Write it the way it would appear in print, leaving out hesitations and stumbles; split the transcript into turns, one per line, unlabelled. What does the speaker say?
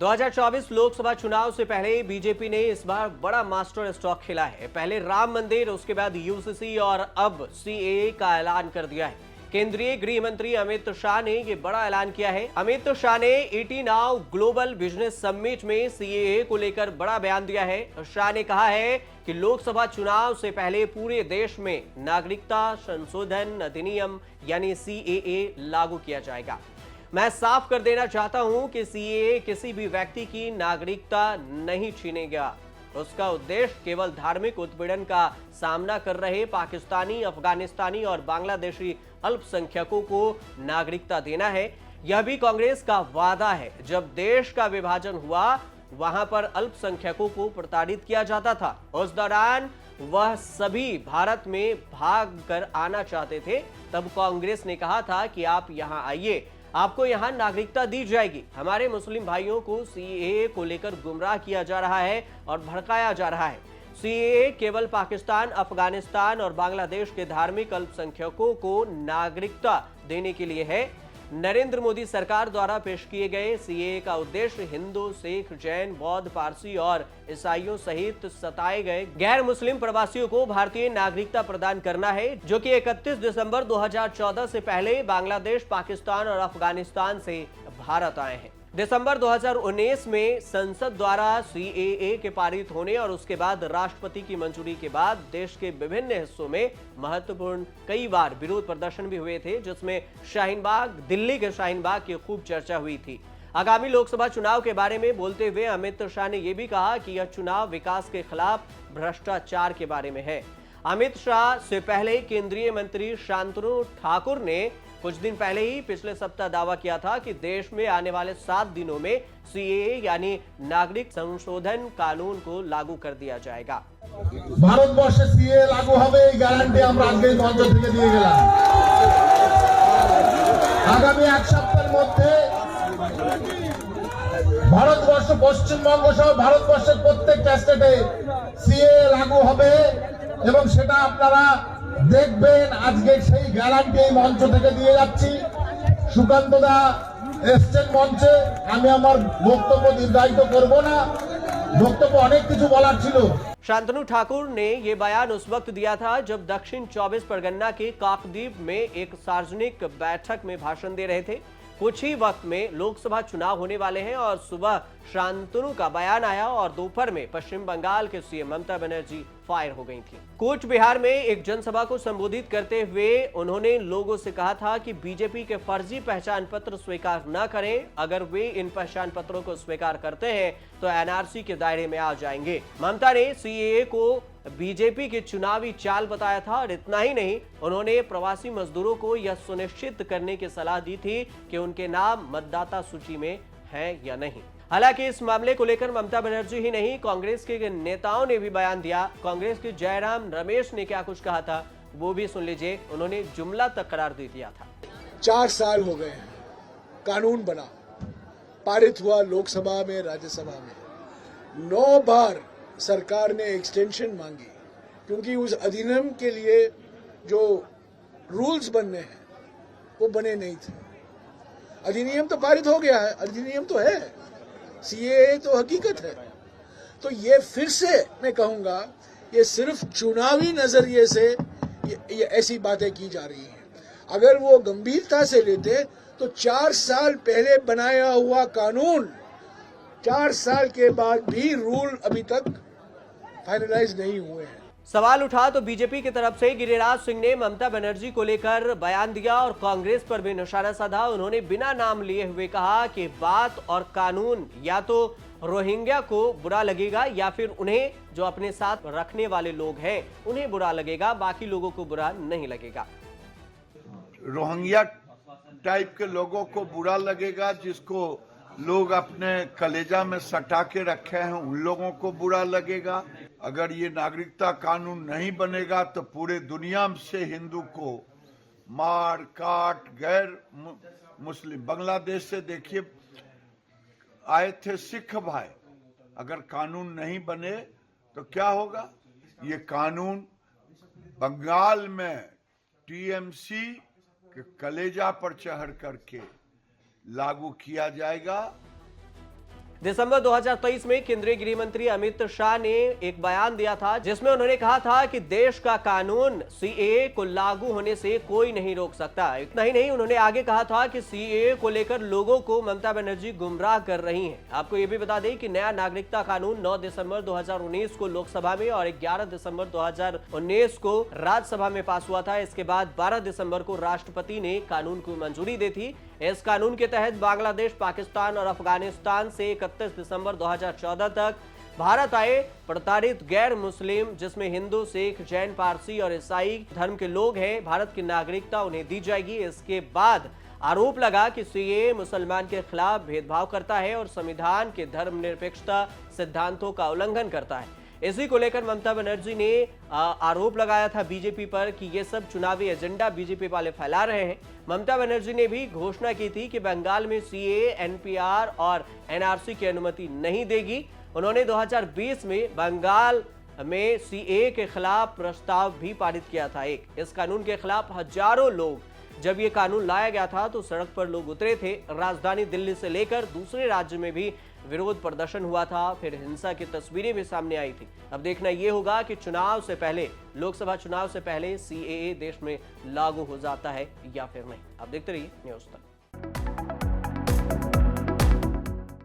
2024 लोकसभा चुनाव से पहले बीजेपी ने इस बार बड़ा मास्टर स्ट्रोक खेला है। पहले राम मंदिर, उसके बाद यूसीसी और अब सीएए का ऐलान कर दिया है। केंद्रीय गृह मंत्री अमित शाह ने यह बड़ा ऐलान किया है। अमित शाह ने ET now global business summit में सीएए को लेकर बड़ा बयान दिया है। शाह ने कहा है कि लोकसभा चुनाव से पहले पूरे देश में नागरिकता संशोधन अधिनियम यानी सीएए लागू किया जाएगा। मैं साफ कर देना चाहता हूं कि सीएए किसी भी व्यक्ति की नागरिकता नहीं छीनेगा। उसका उद्देश्य केवल धार्मिक उत्पीड़न का सामना कर रहे पाकिस्तानी, अफगानिस्तानी और बांग्लादेशी अल्पसंख्यकों को नागरिकता देना है। यह भी कांग्रेस का वादा है। जब देश का विभाजन हुआ, वहां पर अल्पसंख्यकों को प्रताड़ित किया जाता था। उस दौरान वह सभी भारत में भाग कर आना चाहते थे। तब कांग्रेस ने कहा था कि आप यहां आइए, आपको यहां नागरिकता दी जाएगी। हमारे मुस्लिम भाइयों को सीएए को लेकर गुमराह किया जा रहा है और भड़काया जा रहा है। सीएए केवल पाकिस्तान, अफगानिस्तान और बांग्लादेश के धार्मिक अल्पसंख्यकों को नागरिकता देने के लिए है। नरेंद्र मोदी सरकार द्वारा पेश किए गए सीएए का उद्देश्य हिंदू, सिख, जैन, बौद्ध, पारसी और ईसाइयों सहित सताए गए गैर मुस्लिम प्रवासियों को भारतीय नागरिकता प्रदान करना है, जो कि 31 दिसंबर 2014 से पहले बांग्लादेश, पाकिस्तान और अफगानिस्तान से भारत आए हैं। दिसंबर 2019 में संसद द्वारा सीएए के पारित होने और उसके बाद राष्ट्रपति की मंजूरी के बाद देश के विभिन्न हिस्सों में महत्वपूर्ण कई बार विरोध प्रदर्शन भी हुए थे, जिसमें दिल्ली के शाहीन बाग की खूब चर्चा हुई थी। आगामी लोकसभा चुनाव के बारे में बोलते हुए अमित शाह ने यह भी कहा कि यह चुनाव विकास के खिलाफ भ्रष्टाचार के बारे में है। अमित शाह से पहले केंद्रीय मंत्री शांतनु ठाकुर ने कुछ दिन पहले ही पिछले सप्ताह दावा किया था कि देश में आने वाले 7 दिनों में सीएए यानी नागरिक संशोधन कानून को लागू कर दिया जाएगा।
ভারতবর্ষে সিএ लागू হবে এই গ্যারান্টি আমরা আজকে মঞ্চ থেকে দিয়ে গেলাম। আগামী এক সপ্তাহের মধ্যে ভারতবর্ষ, পশ্চিমবঙ্গ সহ ভারতবর্ষের প্রত্যেকটা স্টেটে সিএ लागू হবে এবং সেটা আপনারা দেখবেন। আজকে সেই গ্যারান্টি এই মঞ্চ থেকে দিয়ে যাচ্ছি। সুকান্ত দা এসছেন মঞ্চে, আমি আমার বক্তব্য দীর্ঘায়িত করব না, বক্তব্য অনেক কিছু বলার ছিল।
शांतनु ठाकुर ने यह बयान उस वक्त दिया था जब दक्षिण 24 परगना के काकद्वीप में एक सार्वजनिक बैठक में भाषण दे रहे थे। कुछ ही वक्त में लोकसभा चुनाव होने वाले हैं और सुबह शांतनु का बयान आया और दोपहर में पश्चिम बंगाल के सीएम ममता बनर्जी फायर हो गई थी। कूच बिहार में एक जनसभा को संबोधित करते हुए उन्होंने लोगों से कहा था कि बीजेपी के फर्जी पहचान पत्र स्वीकार न करें। अगर वे इन पहचान पत्रों को स्वीकार करते हैं तो एनआरसी के दायरे में आ जाएंगे। ममता ने सीएए को बीजेपी की चुनावी चाल बताया था और इतना ही नहीं, उन्होंने प्रवासी मजदूरों को यह सुनिश्चित करने की सलाह दी थी कि उनके नाम मतदाता सूची में हैं या नहीं। हालांकि इस मामले को लेकर ममता बनर्जी ही नहीं, कांग्रेस के नेताओं ने भी बयान दिया। कांग्रेस के जयराम रमेश ने क्या कुछ कहा था वो भी सुन लीजिए। उन्होंने जुमला तक करार दे दिया था।
4 साल हो गए हैं, कानून बना, पारित हुआ लोकसभा में, राज्यसभा में। 9 बार सरकार ने एक्सटेंशन मांगी क्योंकि उस अधिनियम के लिए जो रूल्स बनने हैं वो बने नहीं थे। अधिनियम तो पारित हो गया है, अधिनियम तो है, सीएए तो हकीकत है। तो ये फिर से मैं कहूंगा, ये सिर्फ चुनावी नजरिए से ये ऐसी बातें की जा रही हैं। अगर वो गंभीरता से लेते तो 4 साल पहले बनाया हुआ कानून 4 साल के बाद भी रूल अभी तक फाइनलाइज नहीं हुए हैं।
सवाल उठा तो बीजेपी की तरफ से गिरिराज सिंह ने ममता बनर्जी को लेकर बयान दिया और कांग्रेस पर भी निशाना साधा। उन्होंने बिना नाम लिए हुए कहा कि बात और कानून या तो रोहिंग्या को बुरा लगेगा या फिर उन्हें जो अपने साथ रखने वाले लोग हैं उन्हें बुरा लगेगा, बाकी लोगों को बुरा नहीं लगेगा।
रोहिंग्या टाइप के लोगों को बुरा लगेगा, जिसको लोग अपने कलेजा में सटा के रखे हैं उन लोगों को बुरा लगेगा। अगर ये नागरिकता कानून नहीं बनेगा तो पूरे दुनिया से हिंदू को मार काट, गैर मुस्लिम बांग्लादेश से देखिए आए थे सिख भाई। अगर कानून नहीं बने तो क्या होगा? ये कानून बंगाल में टीएमसी के कलेजा पर चढ़ करके लागू किया जाएगा।
दिसंबर 2023 में केंद्रीय गृह मंत्री अमित शाह ने एक बयान दिया था जिसमें उन्होंने कहा था कि देश का कानून सीएए को लागू होने से कोई नहीं रोक सकता। इतना ही नहीं, उन्होंने आगे कहा था कि सीएए को लेकर लोगों को ममता बनर्जी गुमराह कर रही हैं। आपको यह भी बता दें कि नया नागरिकता कानून 9 दिसंबर 2019 को लोकसभा में और 11 दिसंबर 2019 को राज्यसभा में पास हुआ था। इसके बाद 12 दिसंबर को राष्ट्रपति ने कानून को मंजूरी दी थी। इस कानून के तहत बांग्लादेश, पाकिस्तान और अफगानिस्तान से 31 दिसंबर 2014 तक भारत आए प्रताड़ित गैर मुस्लिम, जिसमें हिंदू, सिख, जैन, पारसी और ईसाई धर्म के लोग हैं, भारत की नागरिकता उन्हें दी जाएगी। इसके बाद आरोप लगा कि सीएए मुसलमान के खिलाफ भेदभाव करता है और संविधान के धर्मनिरपेक्षता सिद्धांतों का उल्लंघन करता है। इसी को लेकर ममता बनर्जी ने आरोप लगाया था बीजेपी पर कि ये सब चुनावी एजेंडा बीजेपी वाले फैला रहे हैं। ममता बनर्जी ने भी घोषणा की थी कि बंगाल में सीएए, एनपीआर और एनआरसी की अनुमति नहीं देगी। उन्होंने 2020 में बंगाल में सीएए के खिलाफ प्रस्ताव भी पारित किया था। इस कानून के खिलाफ हजारों लोग, जब ये कानून लाया गया था तो सड़क पर लोग उतरे थे। राजधानी दिल्ली से लेकर दूसरे राज्य में भी विरोध प्रदर्शन हुआ था, फिर हिंसा की तस्वीरें भी सामने आई थी। अब देखना यह होगा कि चुनाव से पहले, लोकसभा चुनाव से पहले सीएए देश में लागू हो जाता है या फिर नहीं। आप देखते रहिए न्यूज़ तक।